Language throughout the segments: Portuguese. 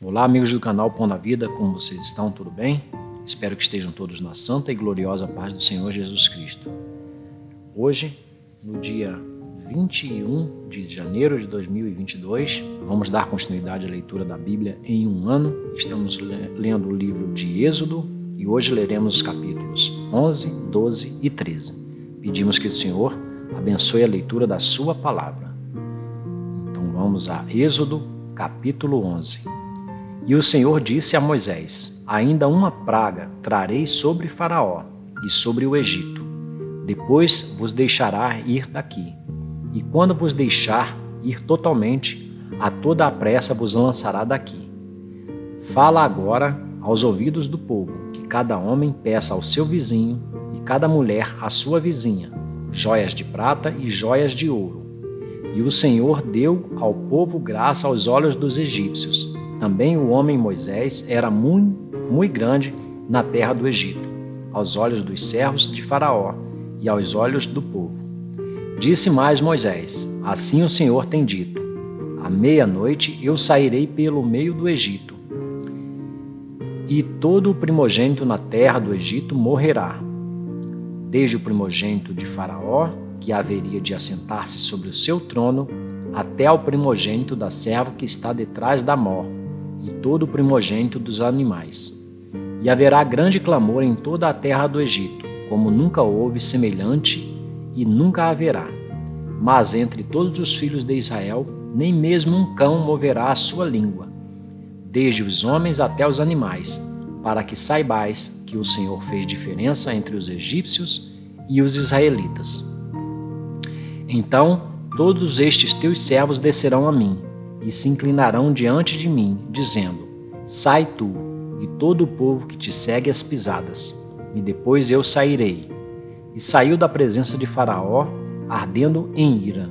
Olá, amigos do canal Pão da Vida, como vocês estão? Tudo bem? Espero que estejam todos na santa e gloriosa paz do Senhor Jesus Cristo. Hoje, no dia 21 de janeiro de 2022, vamos dar continuidade à leitura da Bíblia em um ano. Estamos lendo o livro de Êxodo e hoje leremos os capítulos 11, 12 e 13. Pedimos que o Senhor abençoe a leitura da sua palavra. Então vamos a Êxodo, capítulo 11. E o Senhor disse a Moisés: ainda uma praga trarei sobre Faraó e sobre o Egito. Depois vos deixará ir daqui. E quando vos deixar ir totalmente, a toda a pressa vos lançará daqui. Fala agora aos ouvidos do povo, que cada homem peça ao seu vizinho e cada mulher à sua vizinha joias de prata e joias de ouro. E o Senhor deu ao povo graça aos olhos dos egípcios. Também o homem Moisés era muito grande na terra do Egito, aos olhos dos servos de Faraó e aos olhos do povo. Disse mais Moisés: assim o Senhor tem dito: à meia-noite eu sairei pelo meio do Egito, e todo o primogênito na terra do Egito morrerá, desde o primogênito de Faraó, que haveria de assentar-se sobre o seu trono, até ao primogênito da serva que está detrás da mó, e todo o primogênito dos animais. E haverá grande clamor em toda a terra do Egito, como nunca houve semelhante e nunca haverá. Mas entre todos os filhos de Israel, nem mesmo um cão moverá a sua língua, desde os homens até os animais, para que saibais que o Senhor fez diferença entre os egípcios e os israelitas. Então todos estes teus servos descerão a mim, e se inclinarão diante de mim, dizendo: sai tu, e todo o povo que te segue as pisadas, e depois eu sairei. E saiu da presença de Faraó, ardendo em ira.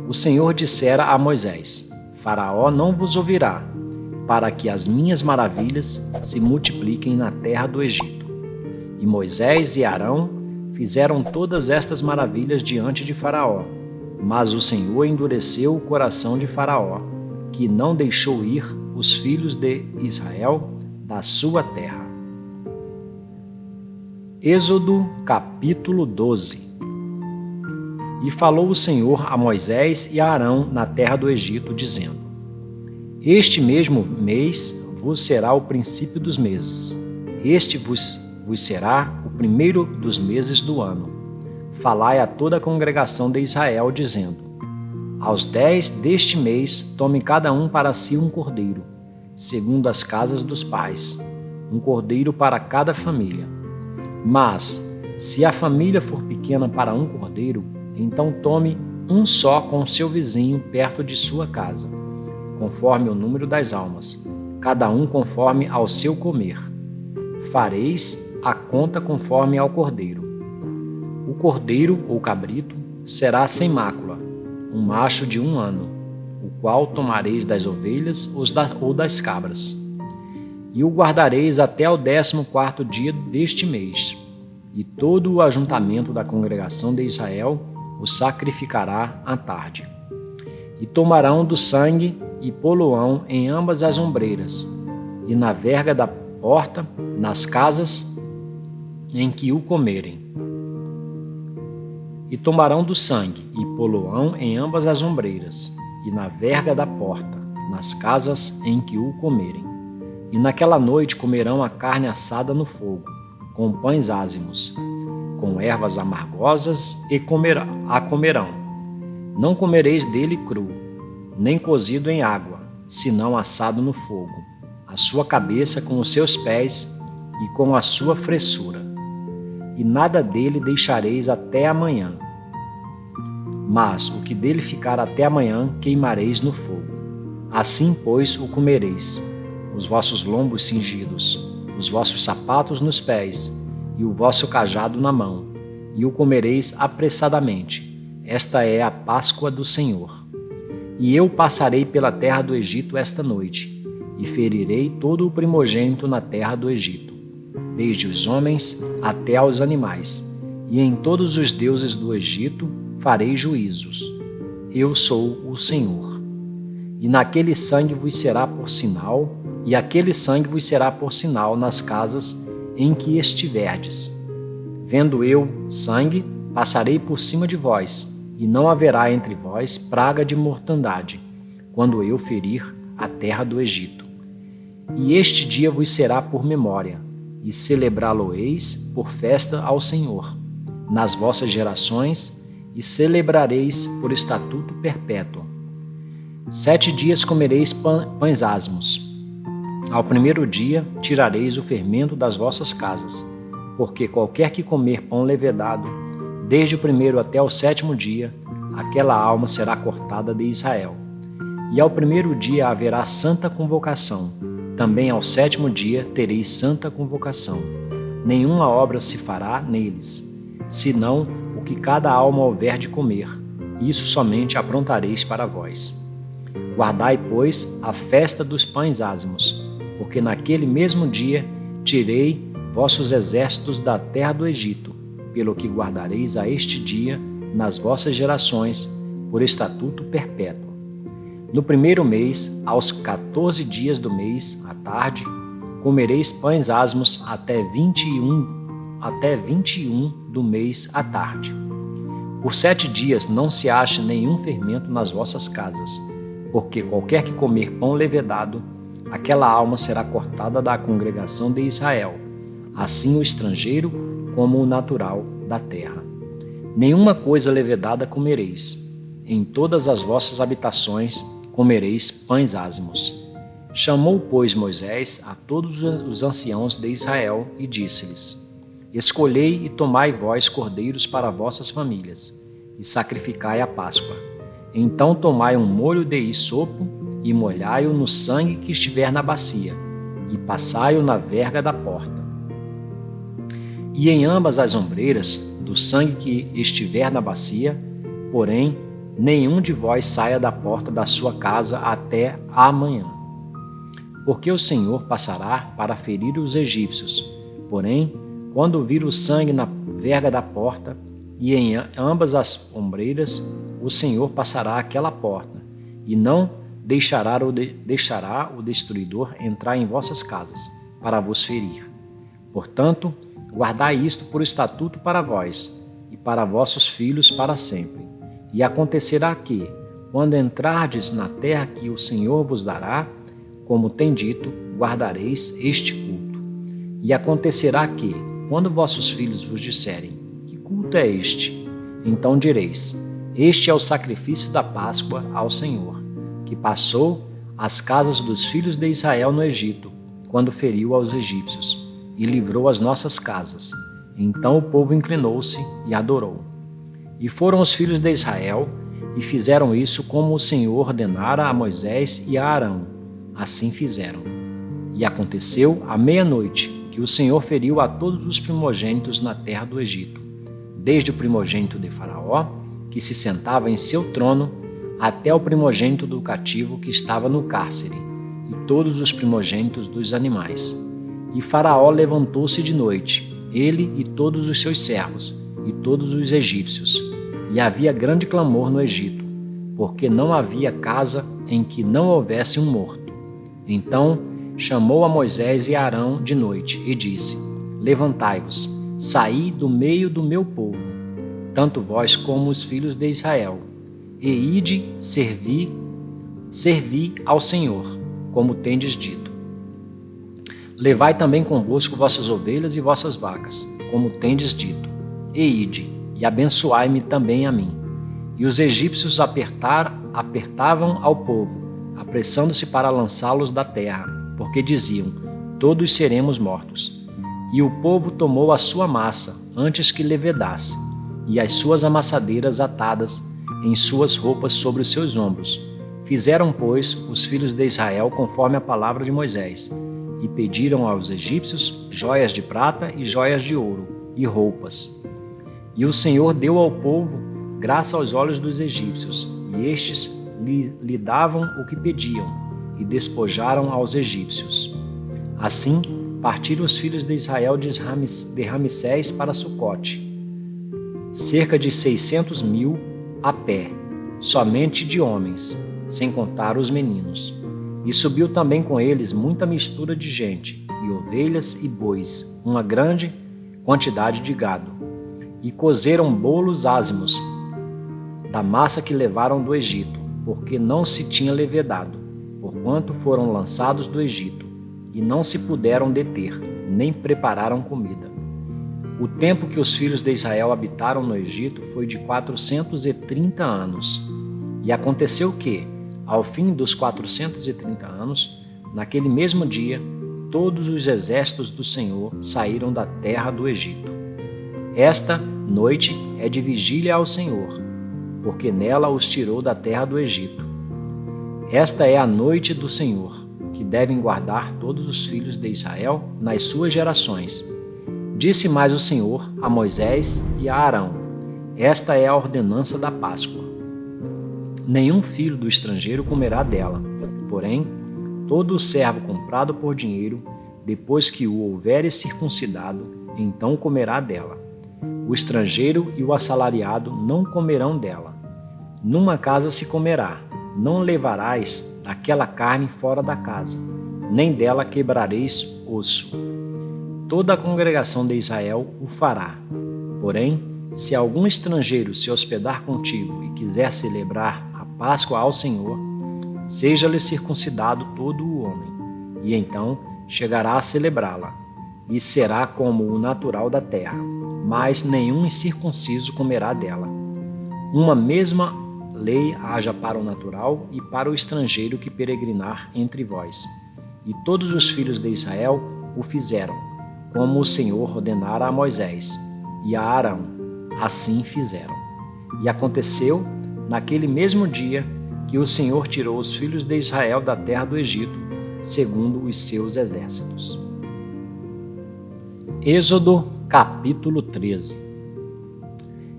O Senhor dissera a Moisés: Faraó não vos ouvirá, para que as minhas maravilhas se multipliquem na terra do Egito. E Moisés e Arão fizeram todas estas maravilhas diante de Faraó, mas o Senhor endureceu o coração de Faraó, que não deixou ir os filhos de Israel da sua terra. Êxodo capítulo 12. E falou o Senhor a Moisés e a Arão na terra do Egito, dizendo: este mesmo mês vos será o princípio dos meses. Este vos será o primeiro dos meses do ano. Falai a toda a congregação de Israel, dizendo: aos 10 deste mês tome cada um para si um cordeiro, segundo as casas dos pais, um cordeiro para cada família. Mas, se a família for pequena para um cordeiro, então tome um só com seu vizinho perto de sua casa, conforme o número das almas, cada um conforme ao seu comer. Fareis a conta conforme ao cordeiro. O cordeiro ou cabrito será sem mácula, um macho de 1 ano, o qual tomareis das ovelhas ou das cabras. E o guardareis até o 14º dia deste mês, e todo o ajuntamento da congregação de Israel o sacrificará à tarde. E tomarão do sangue e pô-lo-ão em ambas as ombreiras, e na verga da porta, nas casas em que o comerem. E tomarão do sangue e pô-lo-ão em ambas as ombreiras, e na verga da porta, nas casas em que o comerem. E naquela noite comerão a carne assada no fogo, com pães ázimos, com ervas amargosas a comerão. Não comereis dele cru, nem cozido em água, senão assado no fogo, a sua cabeça com os seus pés e com a sua fressura. E nada dele deixareis até amanhã. Mas o que dele ficar até amanhã queimareis no fogo. Assim, pois, o comereis, os vossos lombos cingidos, os vossos sapatos nos pés e o vosso cajado na mão, e o comereis apressadamente. Esta é a Páscoa do Senhor. E eu passarei pela terra do Egito esta noite, e ferirei todo o primogênito na terra do Egito, desde os homens até aos animais, e em todos os deuses do Egito farei juízos. Eu sou o Senhor. e aquele sangue vos será por sinal nas casas em que estiverdes. Vendo eu sangue, passarei por cima de vós, e não haverá entre vós praga de mortandade, quando eu ferir a terra do Egito. E este dia vos será por memória, e celebrá-lo-eis por festa ao Senhor, nas vossas gerações, e celebrareis por estatuto perpétuo. 7 dias comereis pães asmos. Ao primeiro dia tirareis o fermento das vossas casas, porque qualquer que comer pão levedado, desde o primeiro até o 7º dia, aquela alma será cortada de Israel. E ao primeiro dia haverá santa convocação. Também ao 7º dia tereis santa convocação. Nenhuma obra se fará neles, senão o que cada alma houver de comer. Isso somente aprontareis para vós. Guardai, pois, a festa dos pães ázimos, porque naquele mesmo dia tirei vossos exércitos da terra do Egito, pelo que guardareis a este dia nas vossas gerações, por estatuto perpétuo. No primeiro mês, aos 14 dias do mês, à tarde, comereis pães asmos até 21 do mês à tarde. Por 7 dias não se ache nenhum fermento nas vossas casas, porque qualquer que comer pão levedado, aquela alma será cortada da congregação de Israel, assim o estrangeiro como o natural da terra. Nenhuma coisa levedada comereis. Em todas as vossas habitações comereis pães ázimos. Chamou, pois, Moisés a todos os anciãos de Israel e disse-lhes: Escolhei e tomai vós cordeiros para vossas famílias, e sacrificai a Páscoa. Então tomai um molho de hisopo e molhai-o no sangue que estiver na bacia, e passai-o na verga da porta. E em ambas as ombreiras do sangue que estiver na bacia, porém, nenhum de vós saia da porta da sua casa até amanhã. Porque o Senhor passará para ferir os egípcios. Porém, quando vir o sangue na verga da porta e em ambas as ombreiras, o Senhor passará aquela porta, e não deixará o destruidor entrar em vossas casas, para vos ferir. Portanto, guardai isto por estatuto para vós, e para vossos filhos para sempre. E acontecerá que, quando entrardes na terra que o Senhor vos dará, como tem dito, guardareis este culto. E acontecerá que, quando vossos filhos vos disserem: Que culto é este? Então direis: Este é o sacrifício da Páscoa ao Senhor, que passou às casas dos filhos de Israel no Egito, quando feriu aos egípcios, e livrou as nossas casas. Então o povo inclinou-se e adorou. E foram os filhos de Israel, e fizeram isso como o Senhor ordenara a Moisés e a Arão. Assim fizeram. E aconteceu à meia-noite que o Senhor feriu a todos os primogênitos na terra do Egito, desde o primogênito de Faraó, que se sentava em seu trono, até o primogênito do cativo que estava no cárcere, e todos os primogênitos dos animais. E Faraó levantou-se de noite, ele e todos os seus servos, e todos os egípcios. E havia grande clamor no Egito, porque não havia casa em que não houvesse um morto. Então chamou a Moisés e a Arão de noite e disse: Levantai-vos, saí do meio do meu povo, tanto vós como os filhos de Israel, e ide servi ao Senhor, como tendes dito. Levai também convosco vossas ovelhas e vossas vacas, como tendes dito, e ide, e abençoai-me também a mim. E os egípcios apertavam ao povo, apressando-se para lançá-los da terra, porque diziam: Todos seremos mortos. E o povo tomou a sua massa, antes que levedasse, e as suas amassadeiras atadas em suas roupas sobre os seus ombros. Fizeram, pois, os filhos de Israel conforme a palavra de Moisés, e pediram aos egípcios joias de prata e joias de ouro, e roupas. E o Senhor deu ao povo graça aos olhos dos egípcios, e estes lhe davam o que pediam, e despojaram aos egípcios. Assim, partiram os filhos de Israel de Ramsés para Sucote, cerca de 600.000 a pé, somente de homens, sem contar os meninos. E subiu também com eles muita mistura de gente, e ovelhas e bois, uma grande quantidade de gado. E cozeram bolos ázimos da massa que levaram do Egito, porque não se tinha levedado, porquanto foram lançados do Egito, e não se puderam deter, nem prepararam comida. O tempo que os filhos de Israel habitaram no Egito foi de 430 anos. E aconteceu que, ao fim dos 430 anos, naquele mesmo dia, todos os exércitos do Senhor saíram da terra do Egito. Esta noite é de vigília ao Senhor, porque nela os tirou da terra do Egito. Esta é a noite do Senhor, que devem guardar todos os filhos de Israel nas suas gerações. Disse mais o Senhor a Moisés e a Arão: esta é a ordenança da Páscoa. Nenhum filho do estrangeiro comerá dela, porém, todo o servo comprado por dinheiro, depois que o houveres circuncidado, então comerá dela. O estrangeiro e o assalariado não comerão dela. Numa casa se comerá, não levarás aquela carne fora da casa, nem dela quebrareis osso. Toda a congregação de Israel o fará. Porém, se algum estrangeiro se hospedar contigo e quiser celebrar a Páscoa ao Senhor, seja-lhe circuncidado todo o homem, e então chegará a celebrá-la, e será como o natural da terra, mas nenhum incircunciso comerá dela. Uma mesma lei haja para o natural e para o estrangeiro que peregrinar entre vós. E todos os filhos de Israel o fizeram, como o Senhor ordenara a Moisés e a Arão, assim fizeram. E aconteceu, naquele mesmo dia, que o Senhor tirou os filhos de Israel da terra do Egito, segundo os seus exércitos. Êxodo, capítulo 13.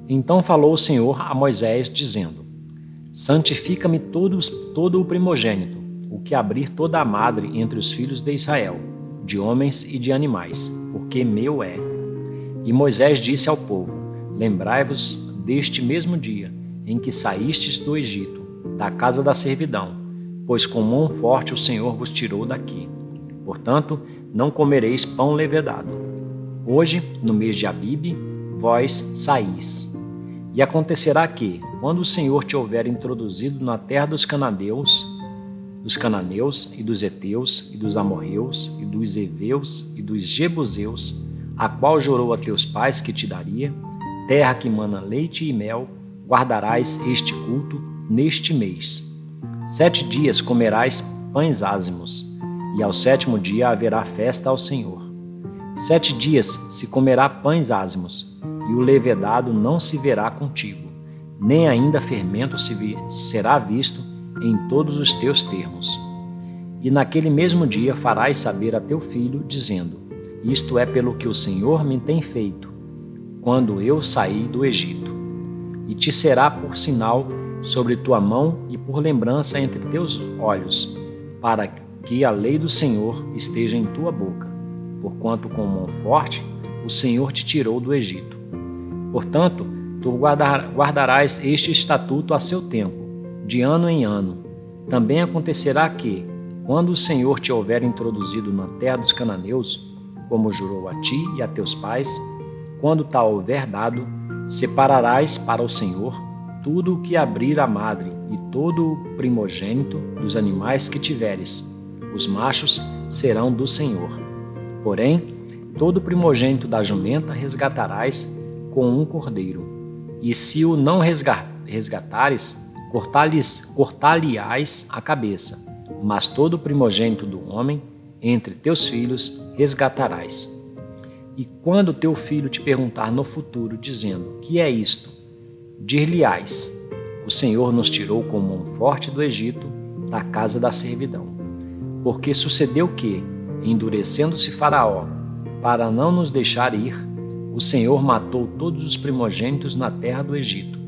Então falou o Senhor a Moisés, dizendo: santifica-me todo o primogênito, o que abrir toda a madre entre os filhos de Israel, de homens e de animais, porque meu é. E Moisés disse ao povo: lembrai-vos deste mesmo dia em que saístes do Egito, da casa da servidão, pois com mão forte o Senhor vos tirou daqui. Portanto, não comereis pão levedado. Hoje, no mês de Abibe, vós saís. E acontecerá que, quando o Senhor te houver introduzido na terra dos cananeus e dos heteus e dos amorreus e dos heveus e dos jebuseus, a qual jurou a teus pais que te daria, terra que mana leite e mel, guardarás este culto neste mês. 7 dias comerás pães ázimos, e ao 7º dia haverá festa ao Senhor. 7 dias se comerá pães ázimos, e o levedado não se verá contigo, nem ainda fermento será visto em todos os teus termos. E naquele mesmo dia farás saber a teu filho, dizendo: isto é pelo que o Senhor me tem feito, quando eu saí do Egito. E te será por sinal sobre tua mão e por lembrança entre teus olhos, para que a lei do Senhor esteja em tua boca, porquanto com mão forte o Senhor te tirou do Egito. Portanto, tu guardarás este estatuto a seu tempo, de ano em ano. Também acontecerá que, quando o Senhor te houver introduzido na terra dos cananeus, como jurou a ti e a teus pais, quando tal houver dado, separarás para o Senhor tudo o que abrir a madre e todo o primogênito dos animais que tiveres. Os machos serão do Senhor. Porém, todo o primogênito da jumenta resgatarás com um cordeiro. E se o não resgatares, cortar-lhe-ás a cabeça. Mas todo o primogênito do homem, entre teus filhos, resgatarás. E quando teu filho te perguntar no futuro, dizendo: que é isto? Dir-lhe-ás: o Senhor nos tirou com mão forte do Egito, da casa da servidão. Porque sucedeu que, endurecendo-se Faraó, para não nos deixar ir, o Senhor matou todos os primogênitos na terra do Egito,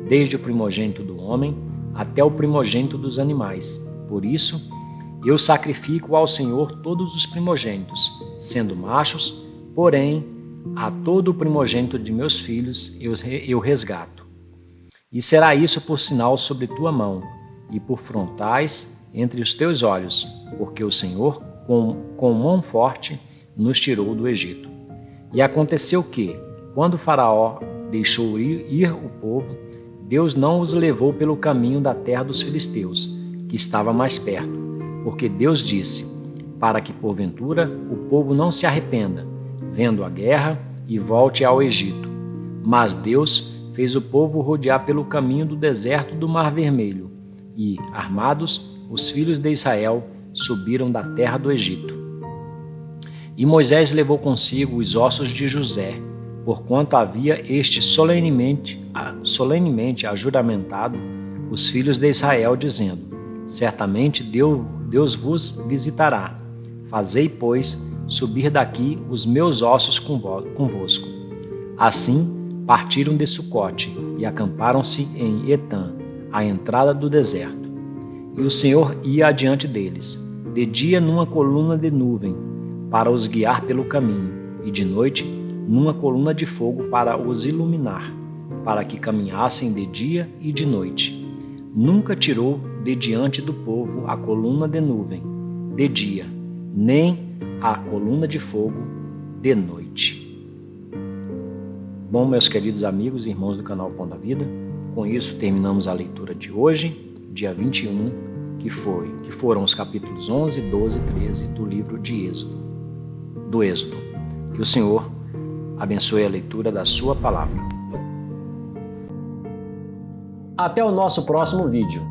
desde o primogênito do homem até o primogênito dos animais. Por isso, eu sacrifico ao Senhor todos os primogênitos, sendo machos, porém, a todo o primogênito de meus filhos eu resgato. E será isso por sinal sobre tua mão, e por frontais entre os teus olhos, porque o Senhor, com mão forte, nos tirou do Egito. E aconteceu que, quando Faraó deixou ir o povo, Deus não os levou pelo caminho da terra dos filisteus, que estava mais perto, porque Deus disse, para que porventura o povo não se arrependa, vendo a guerra, e volte ao Egito. Mas Deus fez o povo rodear pelo caminho do deserto do Mar Vermelho, e, armados, os filhos de Israel subiram da terra do Egito. E Moisés levou consigo os ossos de José, porquanto havia este solenemente ajuramentado os filhos de Israel, dizendo, certamente Deus vos visitará. Fazei, pois, subir daqui os meus ossos convosco. Assim, partiram de Sucote e acamparam-se em Etã, à entrada do deserto. E o Senhor ia adiante deles, de dia numa coluna de nuvem, para os guiar pelo caminho, e de noite numa coluna de fogo para os iluminar, para que caminhassem de dia e de noite. Nunca tirou de diante do povo a coluna de nuvem de dia, nem a coluna de fogo de noite. Bom, meus queridos amigos e irmãos do canal Pão da Vida, com isso terminamos a leitura de hoje, dia 21, que foram os capítulos 11, 12 e 13 do livro de Êxodo. Que o Senhor abençoe a leitura da sua palavra. Até o nosso próximo vídeo.